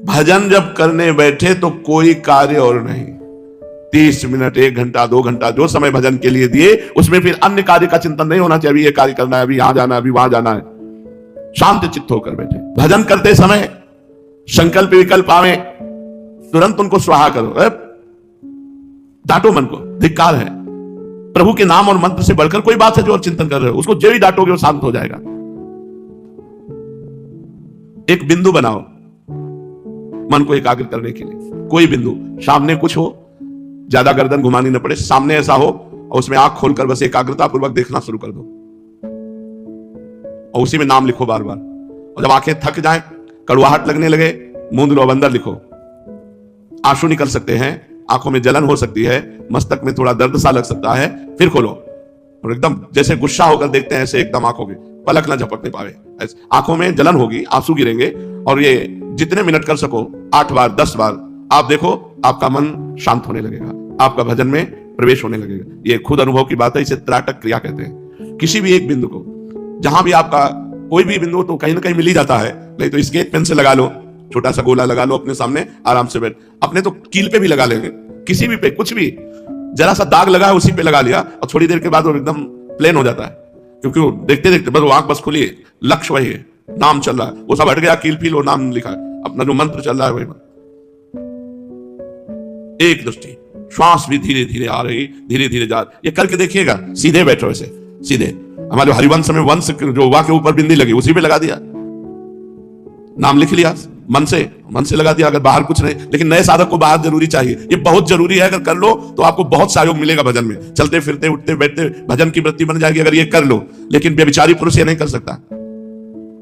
भजन जब करने बैठे तो कोई कार्य और नहीं। 30 मिनट, 1 घंटा, 2 घंटा जो समय भजन के लिए दिए, उसमें फिर अन्य कार्य का चिंतन नहीं होना चाहिए। अभी ये कार्य करना है, अभी यहां जाना है, अभी वहां जाना है। शांत चित्त होकर बैठे। भजन करते समय संकल्प विकल्प आवे, तुरंत उनको स्वाहा करो। डांटो मन को, धिक्कार है। प्रभु के नाम और मंत्र से बढ़कर कोई बात है जो और चिंतन कर रहे हो, उसको जो ही डांटोगे वो शांत हो जाएगा। एक बिंदु बनाओ मन को एकाग्र करने के लिए। कोई बिंदु, सामने कुछ हो, ज्यादा गर्दन घुमानी न पड़े, सामने ऐसा हो और उसमें आंख खोलकर बस एकाग्रता पूर्वक देखना शुरू कर दो और उसी में नाम लिखो बार बार। और जब आंखें थक जाएं, कड़वाहट लगने लगे, मूंद लो, बंदर लिखो। आंसू निकल सकते हैं, आंखों में जलन हो सकती है, मस्तक में थोड़ा दर्द सा लग सकता है, फिर खोलो और एकदम जैसे गुस्सा होकर देखते हैं ऐसे एकदम आंखों के पलक ना झपकने पावे। आंखों में जलन होगी, आंसू गिरेंगे और ये जितने मिनट कर सको 8 बार 10 बार आप देखो, आपका मन शांत होने लगेगा, आपका भजन में प्रवेश होने लगेगा। ये खुद अनुभव की बात है, इसे त्राटक क्रिया कहते हैं। किसी भी एक बिंदु को, जहां भी आपका कोई भी बिंदु तो कहीं ना कहीं मिल ही जाता है, नहीं तो स्केच पेन से लगा लो, छोटा सा गोला लगा लो अपने सामने, आराम से बैठ। अपने तो कील पे भी लगा लेंगे, किसी भी पे, कुछ भी जरा सा दाग लगा है उसी पे लगा लिया और थोड़ी देर के बाद वो एकदम प्लेन हो जाता है, क्योंकि वो देखते देखते बस वो आंख बस खुली है, लक्ष्य वही है, नाम चल रहा है, वो सब हट गया, कील फील और नाम लिखा है, अपना जो मंत्र चल रहा है वही। एक दृष्टि, श्वास भी धीरे धीरे आ रही, धीरे धीरे जा रही। ये करके देखिएगा, सीधे बैठो ऐसे सीधे। हमारे हरिवंश में वंश जो वा के ऊपर बिंदी लगी उसी पे लगा दिया, नाम लिख लिया, मन से लगा दिया। अगर बाहर कुछ नहीं, लेकिन नए साधक को बाहर जरूरी चाहिए, ये बहुत जरूरी है। अगर कर लो तो आपको बहुत सहयोग मिलेगा भजन में, चलते फिरते उठते बैठते भजन की वृत्ति बन जाएगी अगर ये कर लो। लेकिन व्यभिचारी पुरुष ये नहीं कर सकता,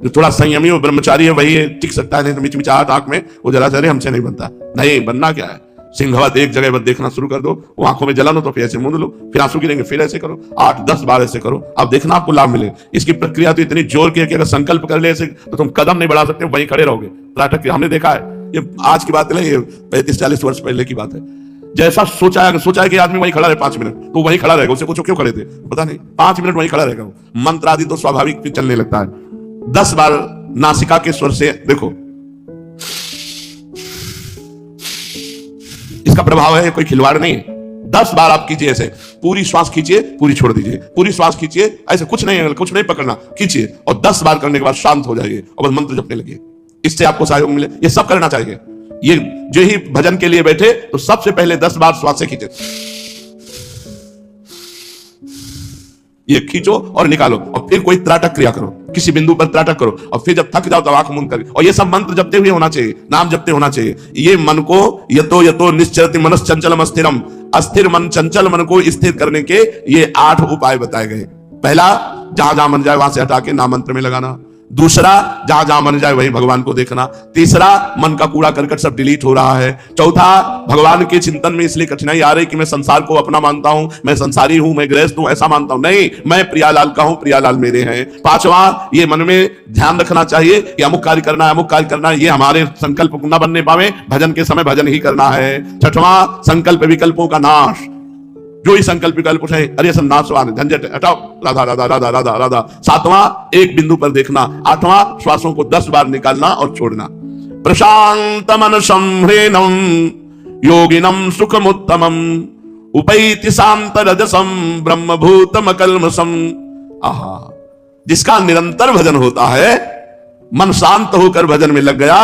जो थोड़ा संयमी और ब्रह्मचारी है वही टिक सकता है, नहीं तो मिचमिचाहट आंख में वो जरा चले हमसे नहीं बनता। नहीं, बनना क्या है, सिंहवत एक जगह बस देखना शुरू कर दो, वो आंखों में जलन हो तो फिर ऐसे मूंद लो, फिर आंसू गिरेंगे, फिर ऐसे करो, 8-10 बार ऐसे करो, आप देखना आपको लाभ मिले। इसकी प्रक्रिया तो इतनी जोर की है कि अगर संकल्प कर ले ऐसे तो तुम कदम नहीं बढ़ा सकते, वहीं खड़े रहोगे। त्राटक हमने देखा है, ये आज की बात नहीं, ये 35-40 वर्ष पहले की बात है। जैसा सोचा है कि आदमी वहीं खड़ा रहे 5 मिनट, तो वहीं खड़ा रहेगा। उसे पूछो क्यों खड़े थे, पता नहीं, 5 मिनट वहीं खड़ा रहेगा। वो मंत्र आदि तो स्वाभाविक भी चलने लगता है। 10 बार नासिका के स्वर से देखो, इसका प्रभाव है, कोई खिलवाड़ नहीं है। 10 बार आप कीजिए ऐसे, पूरी श्वास खींचिए, पूरी छोड़ दीजिए, पूरी श्वास खींचिए, ऐसे कुछ नहीं पकड़ना, खींचिए और 10 बार करने के बाद शांत हो जाइए और बस मंत्र जपने लगिए। इससे आपको सहयोग मिले, ये सब करना चाहिए। ये जो ही भजन के लिए बैठे तो सबसे पहले 10 बार श्वास से खींचे, ये खींचो और निकालो और फिर कोई त्राटक क्रिया करो, किसी बिंदु पर त्राटक करो और फिर जब थक जाओ तो आंख मूंद कर, और ये सब मंत्र जपते हुए होना चाहिए, नाम जपते होना चाहिए। ये मन को यतो यतो निश्चरति मनस चंचलम अस्थिरम, अस्थिर मन चंचल मन को स्थिर करने के ये 8 उपाय बताए गए। पहला, जहां जहां मन जाए वहां से हटा के नाम मंत्र में लगाना। दूसरा, जहां जहां मन जाए वहीं भगवान को देखना। तीसरा, मन का कूड़ा करकट सब डिलीट हो रहा है। चौथा, भगवान के चिंतन में इसलिए कठिनाई आ रही कि मैं संसार को अपना मानता हूं, मैं संसारी हूं, मैं गृहस्थ हूं, ऐसा मानता हूं, नहीं, मैं प्रियालाल का हूं, प्रियालाल मेरे हैं। पांचवा, ये मन में ध्यान रखना चाहिए कि अमुक कार्य करना है, अमुक कार्य करना है, ये हमारे संकल्प न बनने पावे, भजन के समय भजन ही करना है। छठवां, संकल्प विकल्पों का नाश, जो ही संकल्प विकल्प उठे, अरे सब नाशवान, झंझट हटाओ, राधा राधा राधा राधा राधा। सातवां, एक बिंदु पर देखना। आठवां, श्वासों को 10 बार निकालना और छोड़ना। प्रशांत मनसं ह्रेनं योगिनं सुखमुत्तमं उपैति शांत रजसं ब्रह्मभूतम कल्मषं। आहा, जिसका निरंतर भजन होता है, मन शांत होकर भजन में लग गया,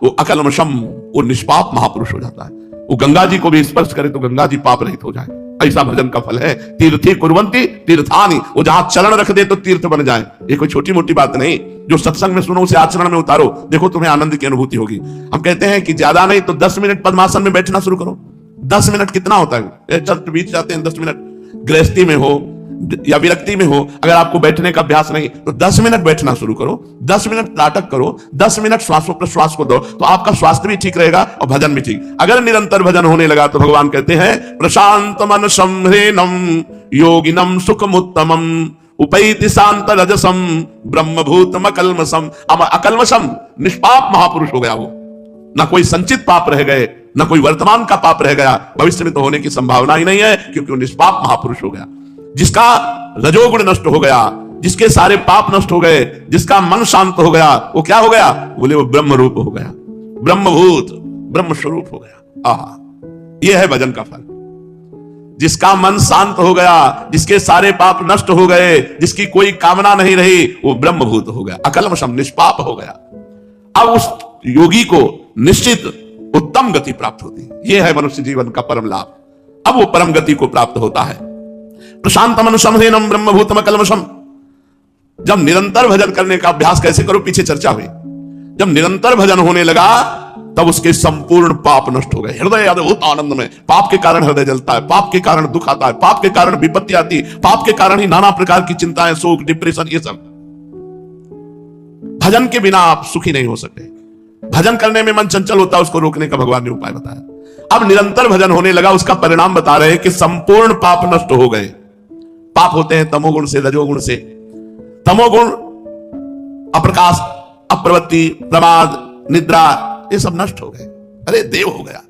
वो अकल्मषम, वो निष्पाप महापुरुष हो जाता है। वो गंगा जी को भी स्पर्श करे तो गंगा जी पाप रहित हो जाए, ऐसा भजन का फल है। तीर्थी कुर्वन्ति तीर्थानि, वो जहां चरण रख दे तो तीर्थ बन जाए। ये कोई छोटी मोटी बात नहीं, जो सत्संग में सुनो उसे आचरण में उतारो, देखो तुम्हें आनंद की अनुभूति होगी। हम कहते हैं कि ज्यादा नहीं तो 10 मिनट पद्मासन में बैठना शुरू करो। 10 मिनट कितना होता है, चल बीत जाते हैं 10 मिनट। गृहस्थी में हो या विरक्ति में हो, अगर आपको बैठने का अभ्यास नहीं तो 10 मिनट बैठना शुरू करो, 10 मिनट नाटक करो, 10 मिनट श्वासोप्रश्वास को दो, तो आपका स्वास्थ्य भी ठीक रहेगा और भजन भी ठीक। अगर निरंतर भजन होने लगा तो भगवान कहते हैं, प्रशांत मन संह्रेनम योगिनम सुखमुत्तमम उपैति शांत रजसम ब्रह्मभूतम अकल्मषम। अकल्मषम, निष्पाप महापुरुष हो गया वो, ना कोई संचित पाप रह गए, ना कोई वर्तमान का पाप रह गया, भविष्य में तो होने की संभावना ही नहीं है, क्योंकि वो निष्पाप महापुरुष हो गया। जिसका रजोगुण नष्ट हो गया, जिसके सारे पाप नष्ट हो गए, जिसका मन शांत हो गया, वो क्या हो गया, बोले वो ब्रह्म रूप हो गया। ब्रह्मभूत, ब्रह्म स्वरूप हो गया। आहा, यह है भजन का फल। जिसका मन शांत हो गया, जिसके सारे पाप नष्ट हो गए, जिसकी कोई कामना नहीं रही, वो ब्रह्मभूत हो गया, अकल्मषम, निष्पाप हो गया। अब उस योगी को निश्चित उत्तम गति प्राप्त होती है। यह है मनुष्य जीवन का परम लाभ। अब वो परम गति को प्राप्त होता है। प्रशांतम अनुसंधेनम ब्रह्मभूतम अकल्मषम। जब निरंतर भजन करने का अभ्यास कैसे करो, पीछे चर्चा हुई। जब निरंतर भजन होने लगा तब उसके संपूर्ण पाप नष्ट हो गए। हृदय अद्भुत आनंद में। पाप के कारण हृदय जलता है, पाप के कारण दुख आता है, पाप के कारण विपत्ति आती है, पाप के कारण ही नाना प्रकार की चिंताएं, शोक, डिप्रेशन, ये सब। भजन के बिना आप सुखी नहीं हो सकते। भजन करने में मन चंचल होता है, उसको रोकने का भगवान ने उपाय बताया। अब निरंतर भजन होने लगा, उसका परिणाम बता रहे हैं कि संपूर्ण पाप नष्ट हो गए। पाप होते हैं तमोगुण से, रजोगुण से। तमोगुण अप्रकाश, अप्रवृत्ति, प्रमाद, निद्रा, ये सब नष्ट हो गए। अरे देव हो गया,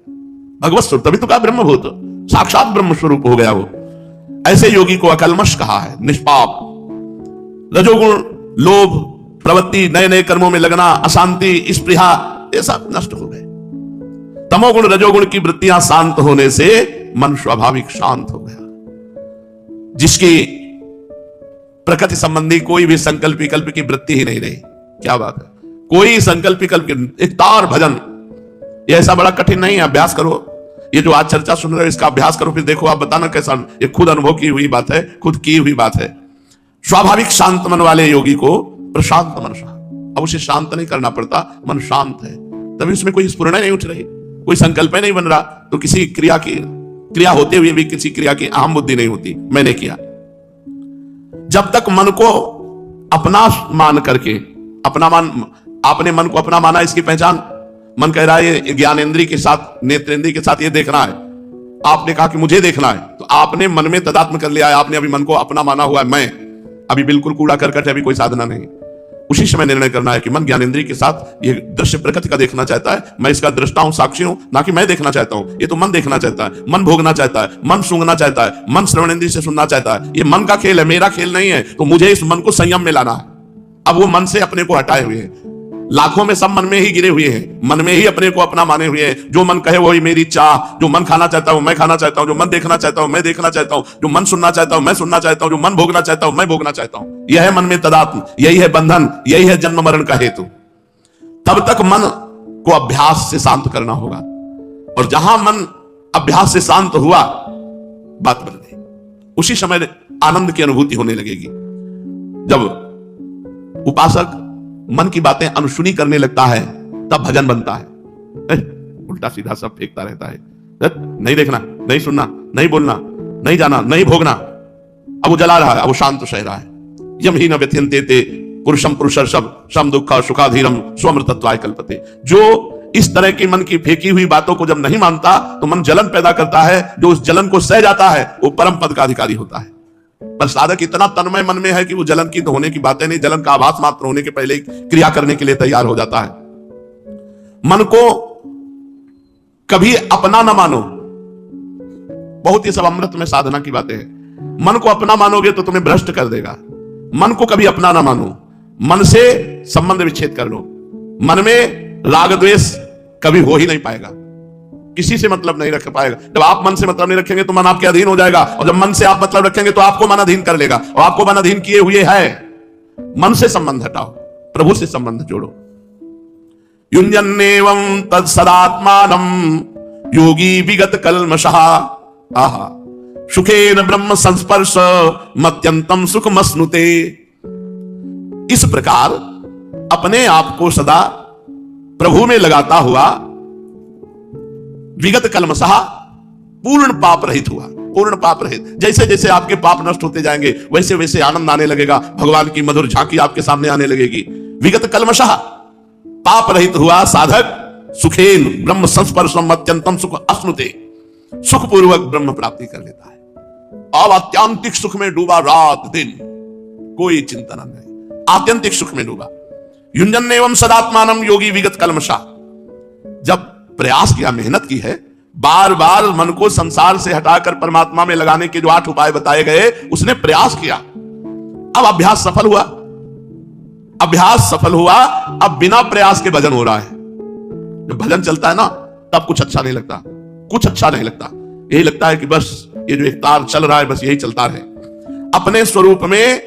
भगवत स्वरूप, तभी तो कहा ब्रह्मभूत, साक्षात ब्रह्म स्वरूप हो गया वो। ऐसे योगी को अकल्मष कहा है, निष्पाप। रजोगुण, लोभ, प्रवृत्ति, नए नए कर्मों में लगना, अशांति, स्पृहा, ये सब नष्ट हो गए। तमोगुण, रजोगुण की वृत्तियां शांत होने से मन स्वाभाविक शांत हो गया। जिसकी प्रकृति संबंधी कोई भी संकल्प विकल्प की वृत्ति ही नहीं रही। क्या बात है, कोई संकल्प विकल्प, एक तार भजन। ये ऐसा बड़ा कठिन नहीं है, अभ्यास करो। ये जो आज चर्चा सुन रहे हो, इसका अभ्यास करो, फिर देखो आप बताना कैसा। ये खुद अनुभव की हुई बात है, खुद की हुई बात है। स्वाभाविक शांत मन वाले योगी को प्रशांत मन। अब उसे शांत नहीं करना पड़ता, मन शांत है, तभी उसमें कोई स्फुरणा नहीं उठ रही, कोई संकल्प नहीं बन रहा। तो किसी क्रिया होते हुए भी किसी क्रिया की अहम बुद्धि नहीं होती, मैंने किया। जब तक मन को अपना मान करके, अपना मान, आपने मन को अपना माना, इसकी पहचान, मन कह रहा है ज्ञानेंद्रिय के साथ, नेत्रेंद्रिय के साथ ये देखना है। आपने कहा कि मुझे देखना है, तो आपने मन में तदात्म कर लिया है। आपने अभी मन को अपना माना हुआ है, मैं अभी बिल्कुल कूड़ा करकट है, अभी कोई साधना नहीं। उसी समय निर्णय करना है कि मन ज्ञानेंद्रिय के साथ ये दृश्य प्रकृति का देखना चाहता है, मैं इसका दृष्टा हूं, साक्षी हूं, ना कि मैं देखना चाहता हूं। ये तो मन देखना चाहता है, मन भोगना चाहता है, मन सूंघना चाहता है, मन श्रवणेंद्रिय से सुनना चाहता है। ये मन का खेल है, मेरा खेल नहीं है। तो मुझे इस मन को संयम में लाना है। अब वो मन से अपने को हटाए हुए हैं, लाखों में सब मन में ही गिरे हुए हैं, मन में ही अपने को अपना माने हुए हैं। जो मन कहे वही मेरी चाह, जो मन खाना चाहता हूं मैं खाना चाहता हूं, जो मन देखना चाहता हूं मैं देखना चाहता हूं, जो मन सुनना चाहता हूं मैं सुनना चाहता हूं, जो मन भोगना चाहता हूं मैं भोगना चाहता हूं। यह है मन में तदात्म, यही है बंधन, यही है जन्म मरण का हेतु। तब तक मन को अभ्यास से शांत करना होगा, और जहां मन अभ्यास से शांत हुआ, बात बदल गई। उसी समय आनंद की अनुभूति होने लगेगी। जब उपासक मन की बातें अनुसुनी करने लगता है, तब भजन बनता है। उल्टा सीधा सब फेंकता रहता है, नहीं देखना, नहीं सुनना, नहीं बोलना, नहीं जाना, नहीं भोगना। अब वो जला रहा है, अब वो शांत सह रहा है। यम ही न व्यथ्यन्ते ते पुरुषम पुरुषर्षभ सम दुःख सुखाधीरम स्वमृतत्वाय कल्पते। जो इस तरह की मन की फेंकी हुई बातों को जब नहीं मानता, तो मन जलन पैदा करता है। जो उस जलन को सह जाता है, वो परम पद का अधिकारी होता है। पर साधक इतना तन्मय मन में है कि वो जलन की होने की बातें नहीं, जलन का आभास मात्र होने के पहले ही क्रिया करने के लिए तैयार हो जाता है। मन को कभी अपना न मानो। बहुत ही सब अमृत में साधना की बातें हैं। मन को अपना मानोगे तो तुम्हें भ्रष्ट कर देगा। मन को कभी अपना ना मानो, मन से संबंध विच्छेद कर लो। मन में राग द्वेष कभी हो ही नहीं पाएगा, किसी से मतलब नहीं रख पाएगा। जब आप मन से मतलब नहीं रखेंगे तो मन आपके अधीन हो जाएगा, और जब मन से आप मतलब रखेंगे तो आपको मन अधीन कर लेगा, और आपको मन अधीन किए हुए है। मन से संबंध हटाओ, प्रभु से संबंध जोड़ो। युञ्जन्नेवं तत्सदात्मानं योगी विगत कल्मषः आहा सुखेन ब्रह्म संस्पर्श मत्यंतम सुखमश्नुते। इस प्रकार अपने आप को सदा प्रभु में लगाता हुआ विगत कल्मषः पूर्ण पाप रहित हुआ, पूर्ण पाप रहित। जैसे जैसे आपके पाप नष्ट होते जाएंगे वैसे वैसे आनंद आने लगेगा, भगवान की मधुर झांकी आपके सामने आने लगेगी। विगत कल्मषः पाप रहित हुआ साधक सुखेन ब्रह्म संस्पर्शम अत्यंतम सुख अश्नुते, सुखपूर्वक ब्रह्म प्राप्ति कर लेता है। अब आत्यंतिक सुख में डूबा, रात दिन कोई चिंता नहीं, आत्यंतिक सुख में डूबा। युञ्जन्नेवं सदात्मानं योगी विगत कल्मषः। जब प्रयास किया, मेहनत की है, बार बार मन को संसार से हटाकर परमात्मा में लगाने के जो 8 उपाय बताए गए, उसने प्रयास किया। अब अभ्यास सफल हुआ, अभ्यास सफल हुआ। अब बिना प्रयास के भजन हो रहा है। जब भजन चलता है ना तब कुछ अच्छा नहीं लगता, कुछ अच्छा नहीं लगता। यही लगता है कि बस ये जो एक तार चल रहा है बस यही चलता रहे। अपने स्वरूप में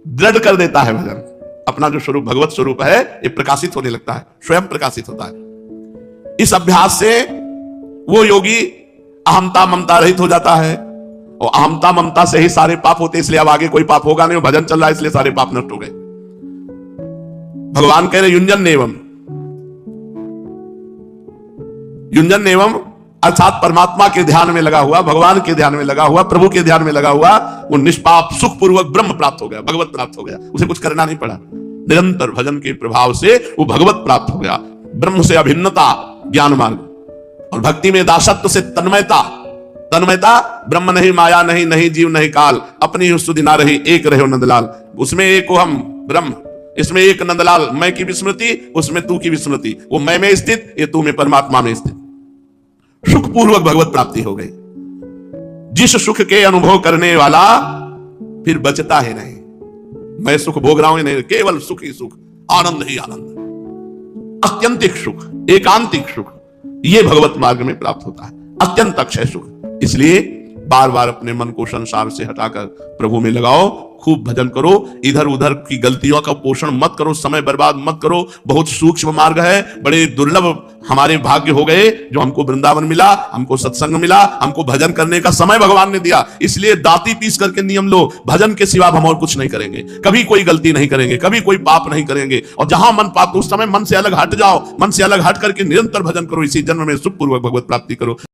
दृढ़ कर देता है भजन। अपना जो स्वरूप भगवत स्वरूप है ये प्रकाशित होने लगता है, स्वयं प्रकाशित होता है। इस अभ्यास से वो योगी अहमता ममता रहित हो जाता है, और अहमता ममता से ही सारे पाप होते, इसलिए अब आगे कोई पाप होगा नहीं। भजन चल रहा है इसलिए सारे पाप नष्ट हो गए। भगवान कह रहे युंजन एवं, युंजन एवं अर्थात परमात्मा के ध्यान में लगा हुआ, भगवान के ध्यान में लगा हुआ, प्रभु के ध्यान में लगा हुआ, वो निष्पाप सुख पूर्वक ब्रह्म प्राप्त हो गया, भगवत प्राप्त हो गया। उसे कुछ करना नहीं पड़ा, निरंतर भजन के प्रभाव से वो भगवत प्राप्त हो गया। ब्रह्म से अभिन्नता ज्ञान मार्ग, और भक्ति में दासत्व से तन्मयता। तन्मयता ब्रह्म नहीं, माया नहीं, नहीं जीव नहीं काल, अपनी स्तुति ना रही, एक रहे नंदलाल। उसमें एक हम ब्रह्म, इसमें एक नंदलाल, मैं की विस्मृति, उसमें तू की विस्मृति। वो मैं में स्थित, ये तू में, परमात्मा में स्थित। सुख पूर्वक भगवत प्राप्ति हो गई। जिस सुख के अनुभव करने वाला फिर बचता है नहीं। मैं सुख भोग रहा हूं नहीं, केवल सुख ही सुख, आनंद ही आनंद, अत्यंतिक सुख, एकांतिक सुख, ये भगवत मार्ग में प्राप्त होता है, अत्यंत अक्षय सुख। इसलिए बार बार अपने मन को संसार से हटाकर प्रभु में लगाओ, खूब भजन करो, इधर उधर की गलतियों का पोषण मत करो, समय बर्बाद मत करो। बहुत सूक्ष्म मार्ग है, बड़े दुर्लभ हमारे भाग्य हो गए जो हमको वृंदावन मिला, हमको सत्संग मिला, हमको भजन करने का समय भगवान ने दिया। इसलिए दांती पीस करके नियम लो, भजन के सिवा हम और कुछ नहीं करेंगे, कभी कोई गलती नहीं करेंगे, कभी कोई पाप नहीं करेंगे। और जहां मन पाप, उस समय मन से अलग हट जाओ, मन से अलग हट करके निरंतर भजन करो। इसी जन्म में सुखपूर्वक भगवत प्राप्ति करो।